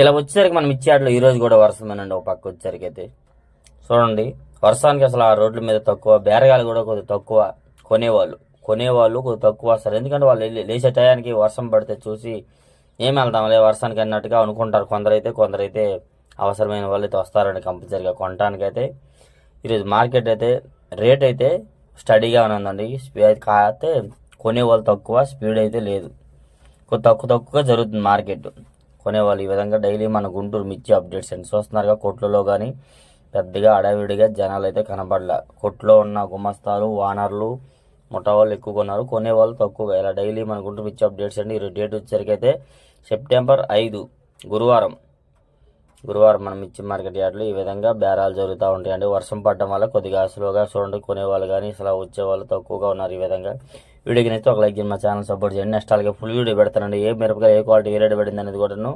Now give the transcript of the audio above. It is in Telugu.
ఇలా వచ్చేసరికి మనం ఇచ్చేట్లో ఈ రోజు కూడా వర్షమేనండి. ఒక పక్క వచ్చేసరికి అయితే చూడండి, వర్షానికి అసలు ఆ రోడ్ల మీద తక్కువ, బేరగాలు కూడా కొద్దిగా తక్కువ, కొనేవాళ్ళు కొద్దిగా తక్కువ వస్తారు. ఎందుకంటే వాళ్ళు లేచే టయానికి వర్షం పడితే చూసి ఏం వెళ్దాంలే వర్షానికి అన్నట్టుగా అనుకుంటారు. కొందరైతే అవసరమైన వాళ్ళు అయితే వస్తారండి కంపల్సరీగా కొనటానికైతే. ఈరోజు మార్కెట్ అయితే రేట్ అయితే స్టడీగానే ఉందండి. కాకపోతే కొనేవాళ్ళు తక్కువ, స్పీడ్ అయితే లేదు. తక్కువగా జరుగుతుంది మార్కెట్. కొనేవాళ్ళు ఈ విధంగా డైలీ మన గుంటూరు మిర్చి అప్డేట్స్ అండి చూస్తున్నారుగా. కొట్లలో కానీ పెద్దగా అడావిడిగా జనాలు అయితే కనపడలే. కొట్లో ఉన్న గుమస్తాలు, వానర్లు, ముఠా వాళ్ళు ఎక్కువ కొన్నారు, కొనేవాళ్ళు తక్కువగా. ఇలా డైలీ మన గుంటూరు మిర్చి అప్డేట్స్ అండి. ఈరోజు డేట్ వచ్చేసరికి అయితే సెప్టెంబర్ 5 గురువారం మన మిర్చి మార్కెట్ యార్డ్లో ఈ విధంగా బేరాలు జరుగుతూ ఉంటాయండి. వర్షం పడడం వల్ల కొద్దిగా స్లోగా చూడండి, కొనేవాళ్ళు కానీ అసలు వచ్చేవాళ్ళు తక్కువగా ఉన్నారు. ఈ విధంగా వీడియోకి నచ్చితే ఒక లైక్ చేయండి, మా ఛానల్ సపోర్ట్ చేయండి. నెక్స్ట్ అలాగే ఫుల్ వీడియో పెడతానండి. ఏ మిరపకాయ ఏ క్వాలిటీ ఏ రేట్ పడింది అనేది కూడాను